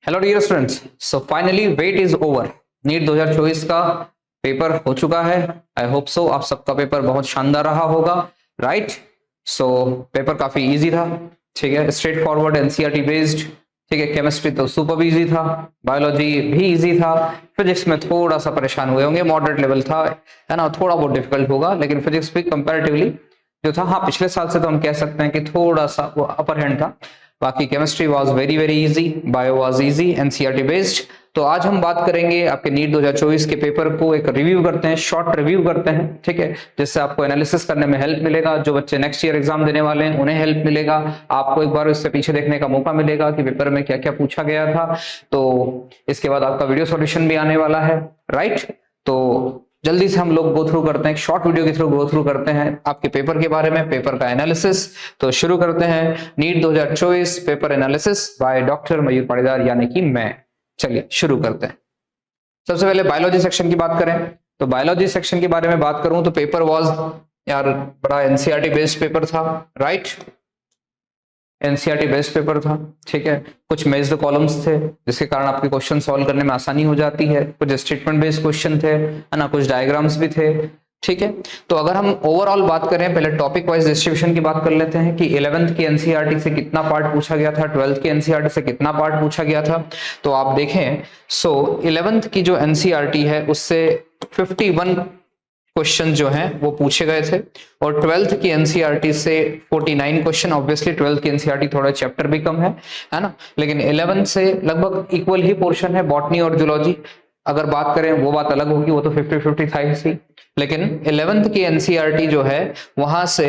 Hello dear students, so finally wait is over. NEET 2024 का paper हो चुका है। आई होप सो आप सबका पेपर बहुत शानदार रहा होगा, राइट। सो पेपर काफी इजी था, ठीक है, स्ट्रेट फॉरवर्ड एनसीईआरटी बेस्ड, ठीक है। केमिस्ट्री तो सुपर इजी था, बायोलॉजी भी इजी था, फिजिक्स में थोड़ा सा परेशान हुए होंगे, मॉडरेट लेवल था, है ना, थोड़ा बहुत डिफिकल्ट होगा, लेकिन फिजिक्स भी कंपैरेटिवली जो था, हाँ, पिछले साल से तो हम कह सकते हैं कि थोड़ा सा वो अपर हैंड था। बाकी chemistry was very very easy, bio was easy, NCERT based. तो आज हम बात करेंगे आपके नीट 2024 के पेपर को, एक रिव्यू करते हैं, शॉर्ट रिव्यू करते हैं, ठीक है, जिससे आपको एनालिसिस करने में हेल्प मिलेगा। जो बच्चे नेक्स्ट ईयर एग्जाम देने वाले हैं उन्हें हेल्प मिलेगा, आपको एक बार इससे पीछे देखने का मौका मिलेगा कि पेपर में क्या क्या पूछा गया था। तो इसके बाद आपका वीडियो सॉल्यूशन भी आने वाला है, राइट। तो जल्दी से हम लोग गो थ्रू करते हैं, शॉर्ट वीडियो के थ्रू गो थ्रू करते हैं आपके पेपर के बारे में, पेपर का एनालिसिस। तो शुरू करते हैं NEET 2024 paper analysis by doctor Mayur Patidar, यानी कि मैं। चलिए शुरू करते हैं। सबसे पहले बायोलॉजी सेक्शन की बात करें तो बायोलॉजी सेक्शन के बारे में बात करूं तो पेपर वाज यार बड़ा एनसीईआरटी बेस्ड पेपर था, राइट। एनसीईआरटी बेस्ड पेपर था, ठीक है। कुछ मेज्ड कॉलम्स थे जिसके कारण आपके क्वेश्चन सॉल्व करने में आसानी हो जाती है, कुछ स्टेटमेंट बेस्ड क्वेश्चन थे, है ना, कुछ डायग्राम्स भी थे, ठीक है। तो अगर हम ओवरऑल बात करें, पहले टॉपिक वाइज डिस्ट्रीब्यूशन की बात कर लेते हैं कि 11th की एनसीईआरटी से कितना पार्ट पूछा गया था, 12th की एनसीईआरटी से कितना पार्ट पूछा गया था। तो आप देखें, सो 11th की जो एनसीईआरटी है उससे 51 क्वेश्चन जो हैं वो पूछे गए थे, और 12th की एनसीईआरटी से 49 क्वेश्चन। ऑब्वियसली 12th की एनसीईआरटी थोड़ा चैप्टर भी कम है ना, लेकिन 11th से लगभग इक्वल ही पोर्शन है। बॉटनी और जूलॉजी अगर बात करें वो बात अलग होगी, वो तो 50-50 था ही, लेकिन 11th की एनसीईआरटी जो है वहां से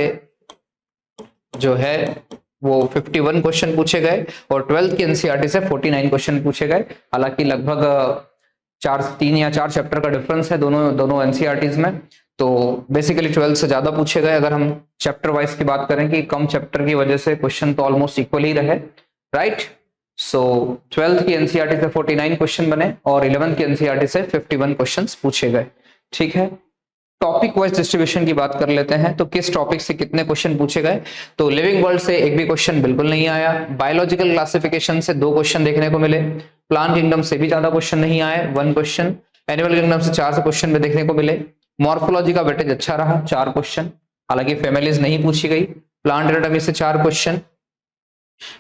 जो है वो 51 क्वेश्चन पूछे गए, और 12th की एनसीईआरटी से 49 क्वेश्चन पूछे गए। हालांकि लगभग 3 या 4 चैप्टर का डिफरेंस है दोनों एनसीईआरटीज में। तो बेसिकली 12 से ज्यादा पूछे गए। अगर हम चैप्टर वाइज की बात करें कि कम चैप्टर की वजह से क्वेश्चन तो ऑलमोस्ट इक्वल ही रहे, राइट। सो 12th की एनसीईआरटी से 49 क्वेश्चन बने और 11th की एनसीईआरटी से 51 क्वेश्चन पूछे गए, ठीक है। टॉपिक वाइज डिस्ट्रीब्यूशन की बात कर लेते हैं तो किस टॉपिक से कितने क्वेश्चन पूछे गए। तो लिविंग वर्ल्ड से एक भी क्वेश्चन बिल्कुल नहीं आया। बायोलॉजिकल क्लासिफिकेशन से 2 क्वेश्चन देखने को मिले। प्लांट किंगडम से भी ज्यादा क्वेश्चन नहीं आए, 1 क्वेश्चन। एनिमल किंगडम से 4 से क्वेश्चन में देखने को मिले। मॉर्फोलॉजी का वेटेज अच्छा रहा, 4 क्वेश्चन, हालांकि फैमिलीज नहीं पूछी गई। प्लांट एनाटॉमी से 4 क्वेश्चन।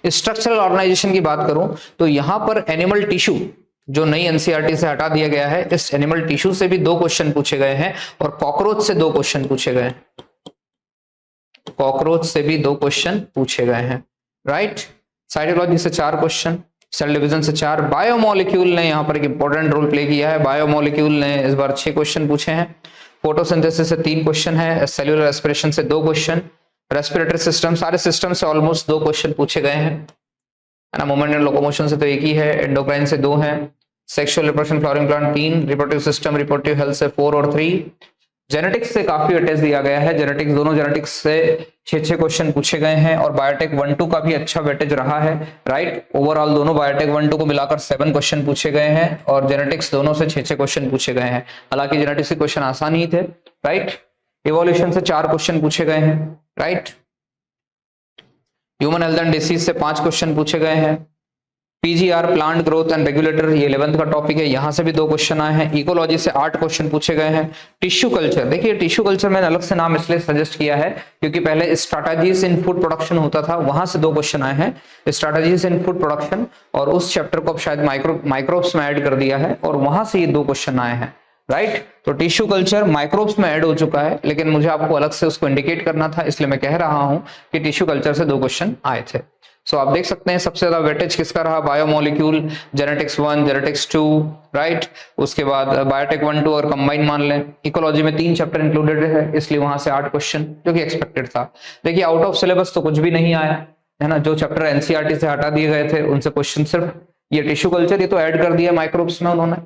स्ट्रक्चरल ऑर्गेनाइजेशन की बात करूं तो यहां पर एनिमल टिश्यू जो नई एनसीईआरटी से हटा दिया गया है, इस एनिमल टिश्यू से भी 2 क्वेश्चन पूछे गए हैं, और कॉकरोच से 2 क्वेश्चन पूछे गए हैं। कॉकरोच से भी 2 क्वेश्चन पूछे गए हैं, राइट। साइटोलॉजी से 4 क्वेश्चन, सेल डिवीजन से 4। बायोमोलिक्यूल ने यहाँ पर एक इंपॉर्टेंट रोल प्ले किया है। बायोमोलिक्यूल ने इस बार 6 क्वेश्चन पूछे हैं। फोटोसिंथेसिस से 3 क्वेश्चन है। सेल्यूलर रेस्पिरेशन से 2 क्वेश्चन। रेस्पिरेटरी सिस्टम, सारे सिस्टम से ऑलमोस्ट 2 क्वेश्चन पूछे गए हैं, है ना। मूवमेंट एंड लोकोमोशन से तो एक ही है। एंडोक्राइन से 2 हैं। Sexual reproduction flowering plant 3। Reproductive system reproductive health से 4 और 3। जेनेटिक्स से काफी वेटेज दिया गया है। जेनेटिक्स, दोनों जेनेटिक्स से 6 क्वेश्चन पूछे गए हैं, और बायोटेक 1-2 का भी अच्छा वेटेज रहा है, राइट। ओवरऑल दोनों बायोटेक 1-2 को मिलाकर 7 क्वेश्चन पूछे गए हैं, और जेनेटिक्स दोनों से 6 क्वेश्चन पूछे गए हैं। हालांकि जेनेटिक्स के क्वेश्चन आसान ही थे, राइट। इवोल्यूशन से 4 क्वेश्चन पूछे गए हैं, right. Human health and disease से 5 क्वेश्चन पूछे गए हैं। PGR, plant growth and regulator, ये 11th का टॉपिक है, यहां से भी 2 क्वेश्चन आए हैं। इकोलॉजी से 8 क्वेश्चन पूछे गए हैं। टिश्यू कल्चर, देखिए टिश्यू कल्चर मैंने अलग से नाम इसलिए सजेस्ट किया है क्योंकि पहले स्ट्रैटेजीज इन फूड प्रोडक्शन होता था, वहां से 2 क्वेश्चन आए हैं, स्ट्रैटेजीज इन फूड प्रोडक्शन, और उस चैप्टर को अब शायद माइक्रोब्स में ऐड कर दिया है, और वहां से ये 2 क्वेश्चन आए हैं, राइट। तो टिश्यू कल्चर माइक्रोब्स में ऐड हो चुका है, लेकिन मुझे आपको अलग से उसको इंडिकेट करना था, इसलिए मैं कह रहा हूं कि टिश्यू कल्चर से 2 क्वेश्चन आए थे। सो आप देख सकते हैं सबसे ज्यादा वेटेज किसका रहा, बायोमोलिक्यूल, जेनेटिक्स 1, जेनेटिक्स 2, राइट। उसके बाद बायोटेक 1-2 और कंबाइन मान लें। इकोलॉजी में 3 चैप्टर इंक्लूडेड है, इसलिए वहां से 8 क्वेश्चन, जो कि एक्सपेक्टेड था। देखिए आउट ऑफ सिलेबस तो कुछ भी नहीं आया, है ना। जो चैप्टर एनसीईआरटी से हटा दिए गए थे उनसे क्वेश्चन सिर्फ ये टिश्यू कल्चर, ये तो ऐड कर दिया माइक्रोब्स में उन्होंने।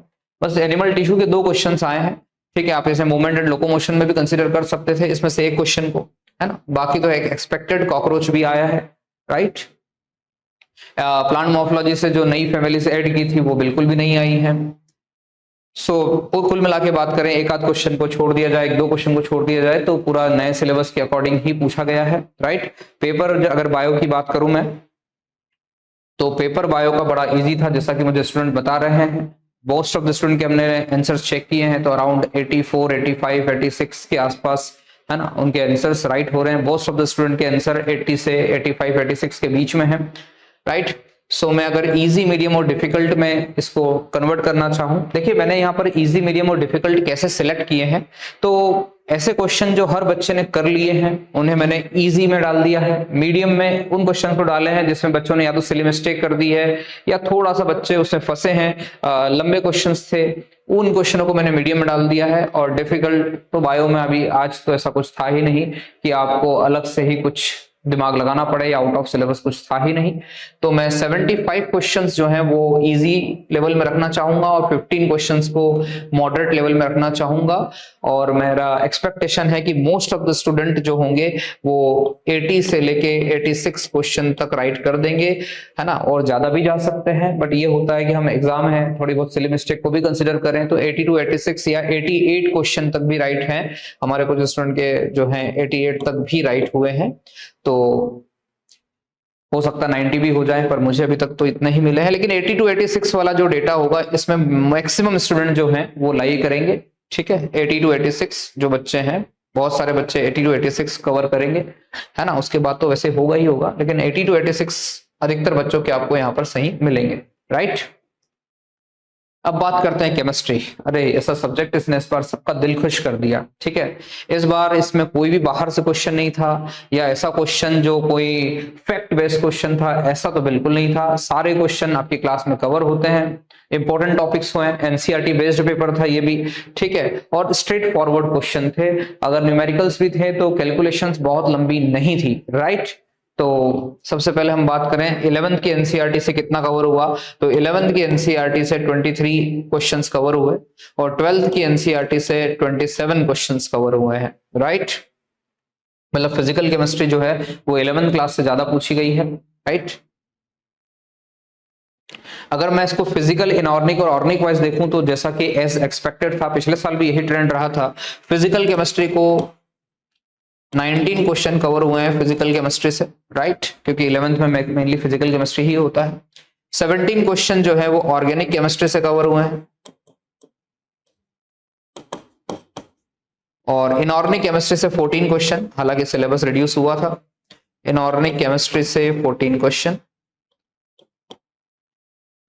बस एनिमल टिश्यू के 2 क्वेश्चन आए हैं, ठीक है। आप इसे मूवमेंट एंड लोकोमोशन में भी कंसिडर कर सकते थे, इसमें से 1 क्वेश्चन को, है ना। बाकी तो एक एक्सपेक्टेड कॉकरोच भी आया है, राइट। प्लांट मॉर्फोलॉजी से जो नई फैमिली से ऐड की थी वो बिल्कुल भी नहीं आई है। सो कुल मिला के बात करें, 1 आध क्वेश्चन को छोड़ दिया जाए, 1-2 क्वेश्चन को छोड़ दिया जाए, तो पूरा नए सिलेबस के अकॉर्डिंग ही पूछा गया है, राइट। पेपर अगर बायो की बात करूं मैं, तो पेपर बायो का बड़ा इजी था, जैसा कि मुझे स्टूडेंट बता रहे हैं। मोस्ट ऑफ द स्टूडेंट के हमने आंसर्स चेक किए हैं, तो अराउंड 84, 85, 86 के आसपास, है ना, उनके आंसर्स राइट हो रहे हैं। मोस्ट ऑफ द स्टूडेंट के आंसर 80 से 85, 86 के बीच में है, राइट। सो मैं अगर इजी, मीडियम और डिफिकल्ट में इसको कन्वर्ट करना चाहूं, देखिए मैंने यहाँ पर इजी, मीडियम और डिफिकल्ट कैसे सिलेक्ट किए हैं, तो ऐसे क्वेश्चन जो हर बच्चे ने कर लिए हैं उन्हें मैंने इजी में डाल दिया है। मीडियम में उन क्वेश्चन को डाले हैं जिसमें बच्चों ने या तो सिली मिस्टेक कर दी है या थोड़ा सा बच्चे उसमें फंसे हैं, लंबे क्वेश्चंस थे, उन क्वेश्चनों को मैंने मीडियम में डाल दिया है। और डिफिकल्ट तो बायो में अभी आज तो ऐसा कुछ था ही नहीं कि आपको अलग से ही कुछ दिमाग लगाना पड़े या आउट ऑफ सिलेबस कुछ था ही नहीं। तो मैं 75 क्वेश्चंस जो हैं वो इजी लेवल में रखना चाहूंगा और 15 क्वेश्चंस को मॉडरेट लेवल में रखना चाहूंगा। और मेरा एक्सपेक्टेशन है कि मोस्ट ऑफ द स्टूडेंट जो होंगे वो 80 से लेके 86 क्वेश्चन तक राइट कर देंगे, है ना, और ज्यादा भी जा सकते हैं। बट ये होता है कि हम एग्जाम है, थोड़ी बहुत सिली मिस्टेक को भी कंसिडर करें तो 80 to 86 या 88 क्वेश्चन तक भी राइट हैं। हमारे कुछ स्टूडेंट के जो हैं 88 तक भी राइट हुए हैं, तो हो सकता है 90 भी हो जाए, पर मुझे अभी तक तो इतने ही मिले हैं। लेकिन 80 to 86 वाला जो डेटा होगा इसमें मैक्सिमम स्टूडेंट जो हैं वो लाई करेंगे, ठीक है। 80 to 86 जो बच्चे हैं, बहुत सारे बच्चे 80 to 86 कवर करेंगे, है ना, उसके बाद तो वैसे होगा ही होगा, लेकिन 80 to 86 अधिकतर बच्चों के आपको यहाँ पर सही मिलेंगे, राइट। अब बात करते हैं केमिस्ट्री। अरे ऐसा सब्जेक्ट इसने इस बार सबका दिल खुश कर दिया, ठीक है। इस बार इसमें कोई भी बाहर से क्वेश्चन नहीं था या ऐसा क्वेश्चन जो कोई फैक्ट बेस्ड क्वेश्चन था, ऐसा तो बिल्कुल नहीं था। सारे क्वेश्चन आपकी क्लास में कवर होते हैं, इंपॉर्टेंट टॉपिक्स हुए, एनसीईआरटी बेस्ड पेपर था ये भी, ठीक है, और स्ट्रेट फॉरवर्ड क्वेश्चन थे। अगर न्यूमेरिकल्स भी थे तो कैलकुलेशंस बहुत लंबी नहीं थी, राइट। तो सबसे पहले हम बात करें 11th की एनसीईआरटी से कितना कवर हुआ, तो 11th की एनसीईआरटी से 23 क्वेश्चंस कवर हुए और 12th की एनसीईआरटी से 27 क्वेश्चंस कवर हुए हैं, राइट। मतलब फिजिकल केमिस्ट्री जो है वो 11th क्लास से ज्यादा पूछी गई है, राइट। अगर मैं इसको फिजिकल, इनऑर्गेनिक और ऑर्गेनिक वाइज देखूं तो जैसा कि एज एक्सपेक्टेड था, पिछले साल भी यही ट्रेंड रहा था। फिजिकल केमिस्ट्री को 19 क्वेश्चन कवर हुए हैं फिजिकल केमिस्ट्री से, राइट, क्योंकि 11th में मेनली फिजिकल केमिस्ट्री ही होता है। 17 क्वेश्चन जो है वो ऑर्गेनिक केमिस्ट्री से कवर हुए हैं और इनऑर्गेनिक केमिस्ट्री से 14 क्वेश्चन, हालांकि सिलेबस रिड्यूस हुआ था। इनऑर्गेनिक केमिस्ट्री से 14 क्वेश्चन।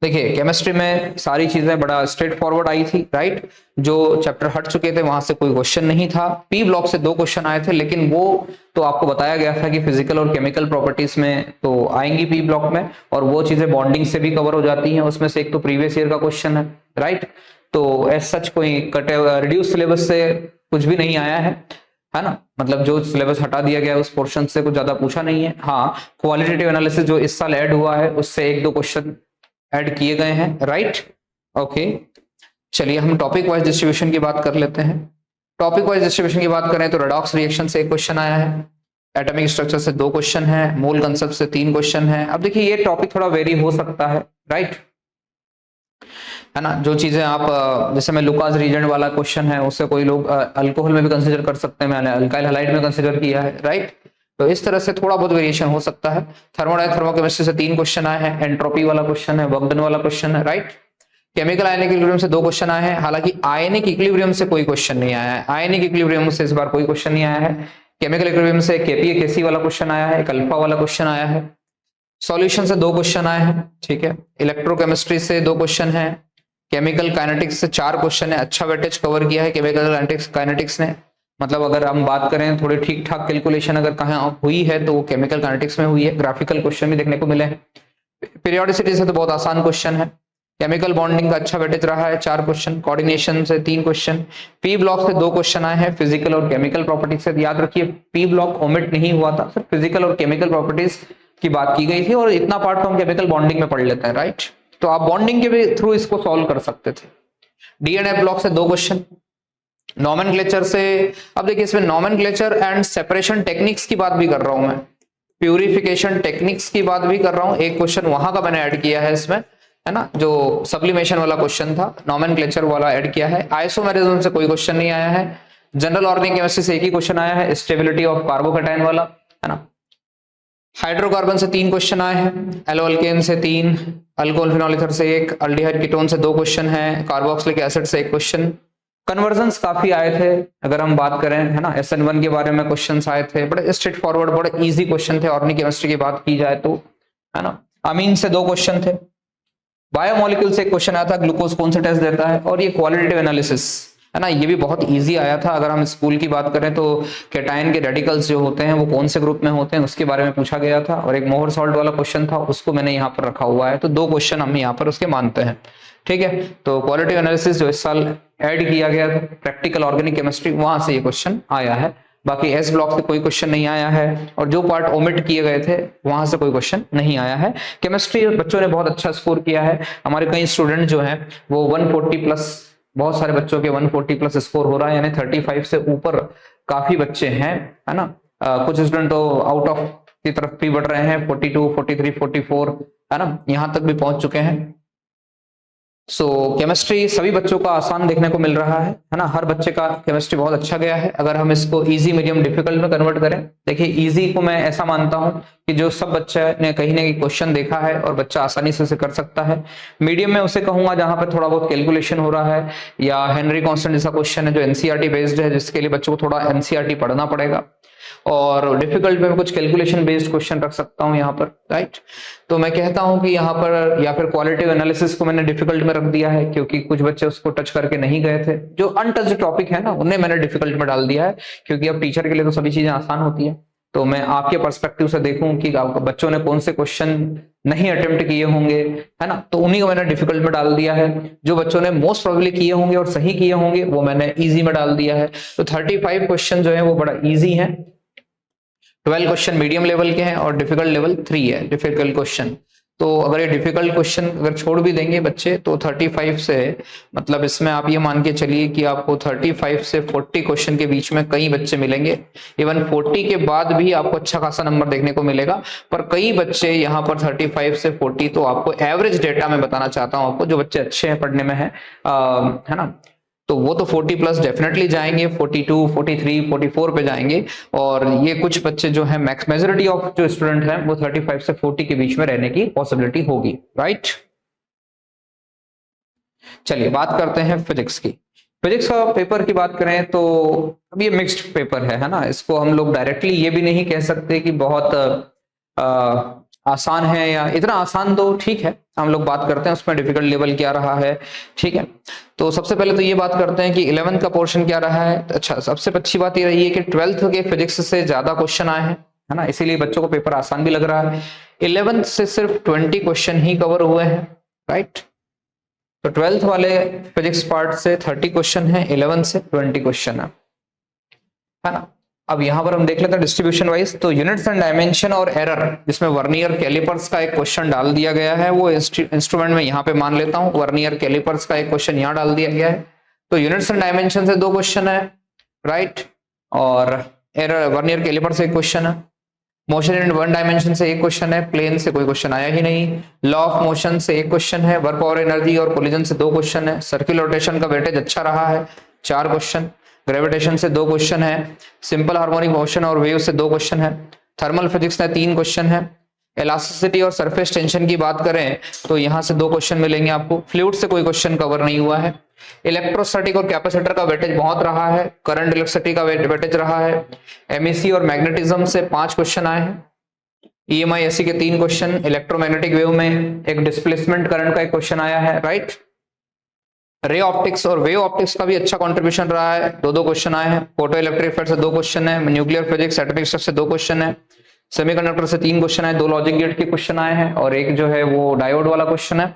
देखिए केमिस्ट्री में सारी चीजें बड़ा स्ट्रेट फॉरवर्ड आई थी, राइट। जो चैप्टर हट चुके थे वहां से कोई क्वेश्चन नहीं था। पी ब्लॉक से 2 क्वेश्चन आए थे, लेकिन वो तो आपको बताया गया था कि फिजिकल और केमिकल प्रॉपर्टीज में तो आएंगी पी ब्लॉक में, और वो चीजें बॉन्डिंग से भी कवर हो जाती हैं। उसमें से एक तो प्रीवियस ईयर का क्वेश्चन है, राइट। तो एज सच कोई कटे रिड्यूस सिलेबस से कुछ भी नहीं आया है ना, मतलब जो सिलेबस हटा दिया गया उस पोर्शन से कुछ ज्यादा पूछा नहीं है। हाँ, क्वालिटेटिव एनालिसिस जो इस साल ऐड हुआ है उससे 1-2 क्वेश्चन ऐड किए गए हैं, राइट। ओके, चलिए हम टॉपिक वाइज डिस्ट्रीब्यूशन की बात कर लेते हैं। टॉपिक वाइज डिस्ट्रीब्यूशन की बात करें तो रेडॉक्स रिएक्शन से 1 क्वेश्चन आया है, एटॉमिक स्ट्रक्चर से 2 क्वेश्चन है, मोल कंसेप्ट से 3 क्वेश्चन है। अब देखिए ये टॉपिक थोड़ा वेरी हो सकता है, राइट, है ना। जो चीजें आप जैसे मैं लुकास रीजेंट वाला क्वेश्चन है उससे कोई लोग अल्कोहल में भी कंसीडर कर सकते हैं, मैंने अल्काइल हैलाइड में कंसीडर किया है, राइट। तो इस तरह से थोड़ा बहुत वेरिएशन हो सकता है। थर्मोकेमिस्ट्री से 3 क्वेश्चन आए हैं, एंट्रोपी वाला क्वेश्चन है, वर्क डन वाला क्वेश्चन है, राइट। केमिकल आयनिक इक्विलिब्रियम से 2 क्वेश्चन आए हैं, हालांकि आयनिक इक्विलिब्रियम से कोई क्वेश्चन नहीं आया है। आयनिक इक्विलिब्रियम से इस बार कोई क्वेश्चन नहीं आया है। केमिकल इक्विलिब्रियम से केपीए केसी वाला क्वेश्चन आया है, एक अल्फा वाला क्वेश्चन आया है। सॉल्यूशन से 2 क्वेश्चन आए हैं, ठीक है। इलेक्ट्रोकेमिस्ट्री से 2 क्वेश्चन है। केमिकल काइनेटिक्स से 4 क्वेश्चन है। अच्छा वेटेज कवर किया है केमिकल काइनेटिक्स ने, मतलब अगर हम बात करें थोड़ी ठीक ठाक कैलकुलेशन अगर कहाँ हुई है तो वो केमिकल काइनेटिक्स में हुई है। ग्राफिकल क्वेश्चन भी देखने को मिले हैं। पीरियोडिसिटी से तो बहुत आसान क्वेश्चन है। केमिकल बॉन्डिंग का अच्छा वेटेज रहा है, 4 क्वेश्चन। कोऑर्डिनेशन से 3 क्वेश्चन। पी ब्लॉक से 2 क्वेश्चन आए हैं, फिजिकल और केमिकल प्रॉपर्टीज से। याद रखिए पी ब्लॉक ओमिट नहीं हुआ था, सिर्फ फिजिकल और केमिकल प्रॉपर्टीज की बात की गई थी, और इतना पार्ट तो हम केमिकल बॉन्डिंग में पढ़ लेते हैं, राइट। तो आप बॉन्डिंग के भी थ्रू इसको सॉल्व कर सकते थे। डीएनए ब्लॉक से 2 क्वेश्चन। नॉमेनक्लेचर से, अब देखिए इसमें नॉमेनक्लेचर एंड सेपरेशन टेक्निक्स की बात भी कर रहा हूं मैं, प्यूरिफिकेशन टेक्निक्स की बात भी कर रहा हूं। एक क्वेश्चन वहां का मैंने ऐड किया है इसमें, है ना, जो सब्लिमेशन वाला क्वेश्चन था, नॉमेनक्लेचर वाला ऐड किया है। आइसोमेरिज्म से कोई क्वेश्चन नहीं आया है। जनरल ऑर्गेनिक केमिस्ट्री से एक ही क्वेश्चन आया है, स्टेबिलिटी ऑफ कार्बोकैटायन वाला, है ना। हाइड्रोकार्बन से 3 क्वेश्चन आए हैं, एल्कोकेन से 3, अल्कोहल फिनॉल ईथर से 1, अल्डिहाइड कीटोन से 2 क्वेश्चन है, कार्बोक्सिलिक एसिड से 1 क्वेश्चन। कन्वर्जन्स काफी आए थे, अगर हम बात करें, है ना, SN1 के बारे में क्वेश्चंस आए थे, बड़े स्ट्रेट फॉरवर्ड, बड़े इजी क्वेश्चन थे। ऑर्गेनिक केमिस्ट्री की बात की जाए तो, है ना, अमीन से 2 क्वेश्चन थे, बायोमोलिक्यूल से एक क्वेश्चन आया था, ग्लूकोज कौन सा टेस्ट देता है, और ये क्वालिटेटिव एनालिसिस, है ना, ये भी बहुत इजी आया था। अगर हम स्कूल की बात करें तो कैटायन के रेडिकल्स जो होते हैं वो कौन से ग्रुप में होते हैं उसके बारे में पूछा गया था, और एक मोहर सॉल्ट वाला क्वेश्चन था, उसको मैंने यहाँ पर रखा हुआ है। तो 2 क्वेश्चन हम यहाँ पर उसके मानते हैं, ठीक है। तो क्वालिटेटिव एनालिसिस जो इस साल ऐड किया गया था, प्रैक्टिकल ऑर्गेनिक केमिस्ट्री, वहां से ये क्वेश्चन आया है। बाकी एस ब्लॉक से कोई क्वेश्चन नहीं आया है, और जो पार्ट ओमिट किए गए थे वहां से कोई क्वेश्चन नहीं आया है। केमिस्ट्री बच्चों ने बहुत अच्छा स्कोर किया है, हमारे कई स्टूडेंट जो हैं वो 140 प्लस, बहुत सारे बच्चों के 140 प्लस स्कोर हो रहा है, यानी 35 से ऊपर काफी बच्चे हैं, है ना। कुछ स्टूडेंट तो आउट ऑफ की तरफ भी बढ़ रहे हैं, 42, 43, 44, है ना, यहां तक भी पहुंच चुके हैं। सो केमिस्ट्री सभी बच्चों का आसान देखने को मिल रहा है ना, हर बच्चे का केमिस्ट्री बहुत अच्छा गया है। अगर हम इसको इजी, मीडियम, डिफिकल्ट में कन्वर्ट करें, देखिए इजी को मैं ऐसा मानता हूं कि जो सब बच्चे ने कहीं ना कहीं क्वेश्चन देखा है और बच्चा आसानी से उसे कर सकता है। मीडियम में उसे कहूंगा जहां पर थोड़ा बहुत कैलकुलेशन हो रहा है, या हेनरी कांस्टेंट जैसा क्वेश्चन है जो एनसीईआरटी बेस्ड है, जिसके लिए बच्चों को थोड़ा एनसीईआरटी पढ़ना पड़ेगा। और डिफिकल्ट में कुछ कैलकुलेशन बेस्ड क्वेश्चन रख सकता हूं यहाँ पर, राइट। तो मैं कहता हूं कि यहाँ पर, या फिर क्वालिटेटिव एनालिसिस को मैंने डिफिकल्ट में रख दिया है, क्योंकि कुछ बच्चे उसको टच करके नहीं गए थे। जो अनटच्ड टॉपिक है ना, उन्हें मैंने डिफिकल्ट में डाल दिया है, क्योंकि अब टीचर के लिए तो सभी चीजें आसान होती है। तो मैं आपके पर्सपेक्टिव से देखूं कि बच्चों ने कौन से क्वेश्चन नहीं अटेम्प्ट किए होंगे, है ना, तो उन्हीं को मैंने डिफिकल्ट में डाल दिया है। जो बच्चों ने मोस्ट प्रोबेबली किए होंगे और सही किए होंगे वो मैंने इजी में डाल दिया है। तो 35 क्वेश्चन जो है वो बड़ा इजी है, 12 क्वेश्चन मीडियम लेवल के हैं, और डिफिकल्ट लेवल 3 है डिफिकल्ट क्वेश्चन। तो अगर ये डिफिकल्ट क्वेश्चन अगर छोड़ भी देंगे बच्चे, तो 35 से, मतलब इसमें आप ये मान के चलिए कि आपको 35 से 40 क्वेश्चन के बीच में कई बच्चे मिलेंगे। इवन 40 के बाद भी आपको अच्छा खासा नंबर देखने को मिलेगा, पर कई बच्चे यहाँ पर 35 से 40, तो आपको एवरेज डेटा में बताना चाहता हूँ आपको, जो बच्चे अच्छे हैं पढ़ने में है ना, तो वो तो 40 प्लस डेफिनेटली जाएंगे, 42, 43, 44 पे जाएंगे। और ये कुछ बच्चे जो है, मैक्स मेजोरिटी ऑफ जो स्टूडेंट हैं वो 35 से 40 के बीच में रहने की पॉसिबिलिटी होगी, राइट। चलिए बात करते हैं फिजिक्स की। फिजिक्स का पेपर की बात करें तो अब ये मिक्स्ड पेपर है ना, इसको हम लोग डायरेक्टली ये भी नहीं कह सकते कि बहुत आसान है, या इतना आसान, तो ठीक है, हम लोग बात करते हैं उसमें डिफिकल्ट लेवल क्या रहा है, ठीक है। तो सबसे पहले तो ये बात करते हैं कि 11th का पोर्शन क्या रहा है। अच्छा, सबसे अच्छी बात ये रही है कि 12th के फिजिक्स से ज्यादा क्वेश्चन आए हैं, है ना, इसीलिए बच्चों को पेपर आसान भी लग रहा है। 11th से सिर्फ 20 क्वेश्चन ही कवर हुए हैं, राइट। तो 12th वाले फिजिक्स पार्ट से 30 क्वेश्चन है, 11th से 20 क्वेश्चन है ना। अब यहां पर हम देख लेते हैं डिस्ट्रीब्यूशन वाइज। तो यूनिट्स एंड डायमेंशन और एरर, जिसमें वर्नियर कैलिपर्स का एक क्वेश्चन डाल दिया गया है, वो इंस्ट्रूमेंट में यहाँ पे मान लेता हूँ, वर्नियर कैलिपर्स का एक क्वेश्चन यहाँ डाल दिया गया है। तो यूनिट्स एंड डायमेंशन से 2 क्वेश्चन है, राइट, और एरर वर्नियर कैलिपर से 1 क्वेश्चन है। मोशन इन 1 डायमेंशन से 1 क्वेश्चन है, प्लेन से कोई क्वेश्चन आया ही नहीं। लॉ ऑफ मोशन से 1 क्वेश्चन है, वर्क पावर एनर्जी और कोलिजन से 2 क्वेश्चन है। सर्कुलर रोटेशन का वेटेज अच्छा रहा है, 4 क्वेश्चन। ग्रेविटेशन से 2 क्वेश्चन है। सिंपल हार्मोनिक मोशन और वेव से 2 क्वेश्चन है। थर्मल फिजिक्स में 3 क्वेश्चन है। इलास्टिसिटी और सरफेस टेंशन की बात करें तो यहां से 2 क्वेश्चन मिलेंगे आपको। फ्लूइड से कोई क्वेश्चन कवर नहीं हुआ है। इलेक्ट्रोस्टैटिक और कैपेसिटर का वेटेज बहुत रहा है। करंट इलेक्ट्रिसिटी का वेटेज रहा है। एमईसी और मैग्नेटिज्म से 5 क्वेश्चन आए हैं। ईएमआई एसी के 3 क्वेश्चन। इलेक्ट्रोमैग्नेटिक वेव में एक डिस्प्लेसमेंट करंट का एक क्वेश्चन आया है, राइट। रे ऑप्टिक्स और वेव ऑप्टिक्स का भी अच्छा कंट्रीब्यूशन रहा है, 2-2 क्वेश्चन आए हैं। फोटो इलेक्ट्रिक इफेक्ट से 2 क्वेश्चन है। न्यूक्लियर फिजिक्स एटॉमिक स्ट्रक्चर से 2 क्वेश्चन है। सेमीकंडक्टर से 3 क्वेश्चन है, 2 लॉजिक गेट के क्वेश्चन आए हैं और एक जो है वो डायोड वाला क्वेश्चन है।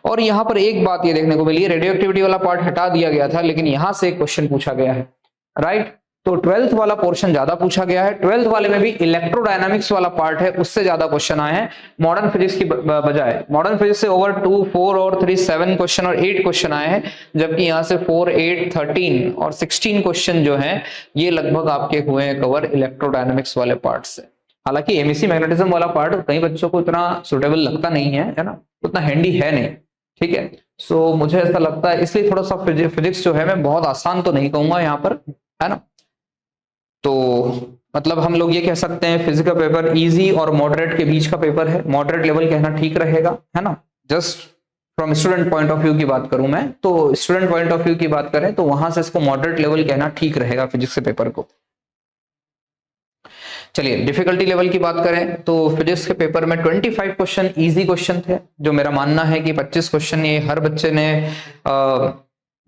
और यहाँ पर एक बात ये देखने को मिली है, रेडियो एक्टिविटी वाला पार्ट हटा दिया गया था, लेकिन यहाँ से एक क्वेश्चन पूछा गया है, राइट। तो 12th वाला पोर्शन ज्यादा पूछा गया है। 12th वाले में भी इलेक्ट्रोडायनामिक्स वाला पार्ट है, उससे ज्यादा क्वेश्चन आए हैं मॉडर्न फिजिक्स की बजाय। मॉडर्न फिजिक्स से ओवर 2, 4 और 3 7 क्वेश्चन और 8 क्वेश्चन आए हैं, जबकि यहाँ से 4, 8, 13 और 16 क्वेश्चन जो हैं ये लगभग आपके हुए हैं कवर इलेक्ट्रोडायनामिक्स वाले पार्ट से। हालांकि एमईसी मैग्नेटिज्म वाला पार्ट कई बच्चों को इतना सुटेबल लगता नहीं है ना, उतना हैंडी है नहीं, ठीक है। सो मुझे ऐसा लगता है, इसलिए थोड़ा सा फिजिक्स जो है मैं बहुत आसान तो नहीं कहूंगा यहाँ पर, है ना। तो मतलब हम लोग ये कह सकते हैं फिजिक्स का पेपर इजी और मॉडरेट के बीच का पेपर है, मॉडरेट लेवल कहना ठीक रहेगा, है ना। Just from student point of view की बात करूं मैं, तो स्टूडेंट पॉइंट ऑफ व्यू की बात करें तो वहां से इसको मॉडरेट लेवल कहना ठीक रहेगा फिजिक्स के पेपर को। चलिए डिफिकल्टी लेवल की बात करें तो फिजिक्स के पेपर में 25 क्वेश्चन इजी क्वेश्चन थे, जो मेरा मानना है कि 25 क्वेश्चन ये हर बच्चे ने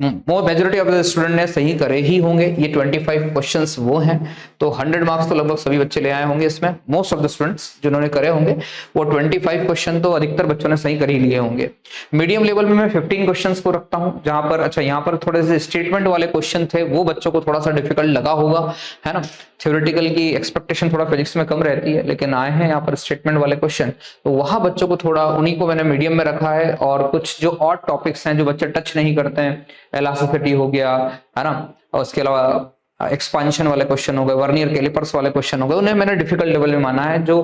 मेजोरिटी ऑफ द स्टूडेंट ने सही करे ही होंगे। ये 25 क्वेश्चंस वो हैं, तो 100 मार्क्स तो लगभग सभी बच्चे ले आए होंगे इसमें। मोस्ट ऑफ द स्टूडेंट्स जिन्होंने करे होंगे वो 25 क्वेश्चन तो अधिकतर बच्चों ने सही कर ही लिए होंगे। मीडियम लेवल में मैं 15 क्वेश्चंस को रखता हूं, जहां पर अच्छा यहाँ पर थोड़े से स्टेटमेंट वाले क्वेश्चन थे, वो बच्चों को थोड़ा सा डिफिकल्ट लगा होगा, है ना। थ्योरेटिकल की एक्सपेक्टेशन थोड़ा फिजिक्स में कम रहती है, लेकिन आए हैं यहाँ पर स्टेटमेंट वाले क्वेश्चन, तो वहां बच्चों को थोड़ा, उन्हीं को मैंने मीडियम में रखा है। और कुछ जो और टॉपिक्स हैं जो बच्चे टच नहीं करते हैं, इलास्टिसिटी हो गया, है ना, और उसके अलावा एक्सपांशन वाले क्वेश्चन हो गए, वर्नियर कैलिपर्स वाले क्वेश्चन हो गए, उन्हें मैंने डिफिकल्ट लेवल में माना है, जो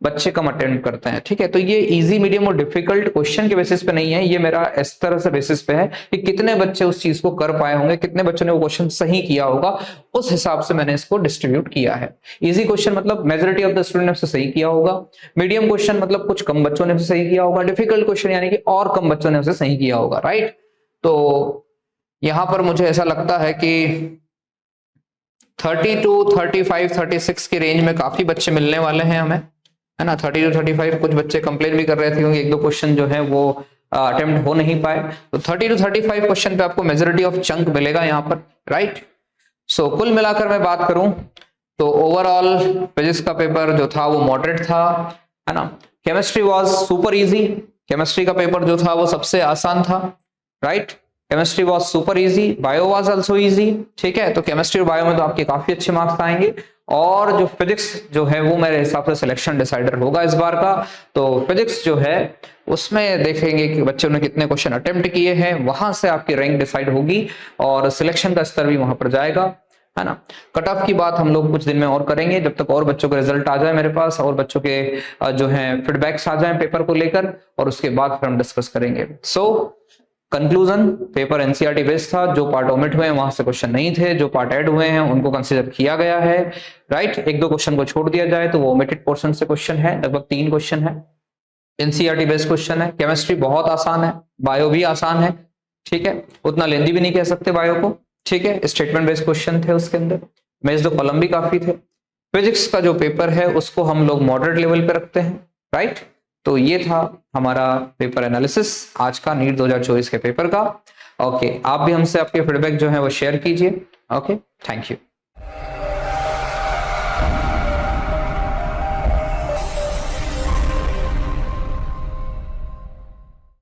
बच्चे कम अटेम्प्ट करते हैं, ठीक है। तो ये इजी, मीडियम और डिफिकल्ट क्वेश्चन के बेसिस पे नहीं है, ये मेरा इस तरह से बेसिस पे है कि कितने बच्चे उस चीज को कर पाए होंगे, कितने बच्चों ने वो क्वेश्चन सही किया होगा, उस हिसाब से मैंने इसको डिस्ट्रीब्यूट किया है। इजी क्वेश्चन मतलब मेजोरिटी ऑफ द स्टूडेंट ने सही किया होगा, मीडियम क्वेश्चन मतलब कुछ कम बच्चों ने सही किया होगा, डिफिकल्ट क्वेश्चन यानी कि और कम बच्चों ने उसे सही किया होगा, राइट। तो यहां पर मुझे ऐसा लगता है कि 30 टू 35 36 की रेंज में काफी बच्चे मिलने वाले हैं हमें, है ना। 30 टू 35, कुछ बच्चे कंप्लेन भी कर रहे थे क्योंकि एक दो क्वेश्चन जो है वो अटेम्प्ट हो नहीं पाए, तो 30 टू 35 क्वेश्चन पे आपको मेजोरिटी ऑफ चंक मिलेगा यहाँ पर, राइट। सो कुल मिलाकर मैं बात करूं तो ओवरऑल फिजिक्स का पेपर जो था वो मॉडरेट था, है ना। Chemistry was super easy, chemistry का पेपर जो था वो सबसे आसान था, right. Chemistry was super easy, bio was also easy, ठीक है। तो केमिस्ट्री और बायो में तो आपके काफी अच्छे मार्क्स आएंगे, और जो फिजिक्स जो है वो मेरे हिसाब से सिलेक्शन डिसाइडर होगा इस बार का। तो फिजिक्स जो है उसमें देखेंगे कि बच्चों ने कितने क्वेश्चन अटेम्प्ट किए हैं, वहां से आपकी रैंक डिसाइड होगी और सिलेक्शन का स्तर भी वहां पर जाएगा, है ना। कट ऑफ की बात हम लोग कुछ दिन में और करेंगे, जब तक और बच्चों के रिजल्ट आ जाए मेरे पास, और बच्चों के जो है फीडबैक्स आ जाए पेपर को लेकर, और उसके बाद फिर हम डिस्कस करेंगे। So conclusion, paper NCERT based था, जो पार्ट ओमिट हुए हैं वहां से क्वेश्चन नहीं थे, जो पार्ट ऐड हुए हैं उनको कंसीडर किया गया है, राइट। एक दो क्वेश्चन को छोड़ दिया जाए तो वो ओमिटेड पोर्शन से क्वेश्चन है, लगभग 3 क्वेश्चन है, एनसीईआरटी बेस्ड क्वेश्चन है। केमिस्ट्री बहुत आसान है, बायो भी आसान है, ठीक है, उतना लेंदी भी नहीं कह सकते बायो को, ठीक है। स्टेटमेंट बेस्ड क्वेश्चन थे उसके अंदर, मेज दो कॉलम भी काफी थे। फिजिक्स का जो पेपर है उसको हम लोग मॉडरेट लेवल पे रखते हैं, राइट। तो ये था हमारा पेपर एनालिसिस आज का नीट 2024 के पेपर का। ओके, आप भी हमसे आपके फीडबैक जो है वो शेयर कीजिए। Okay, thank you.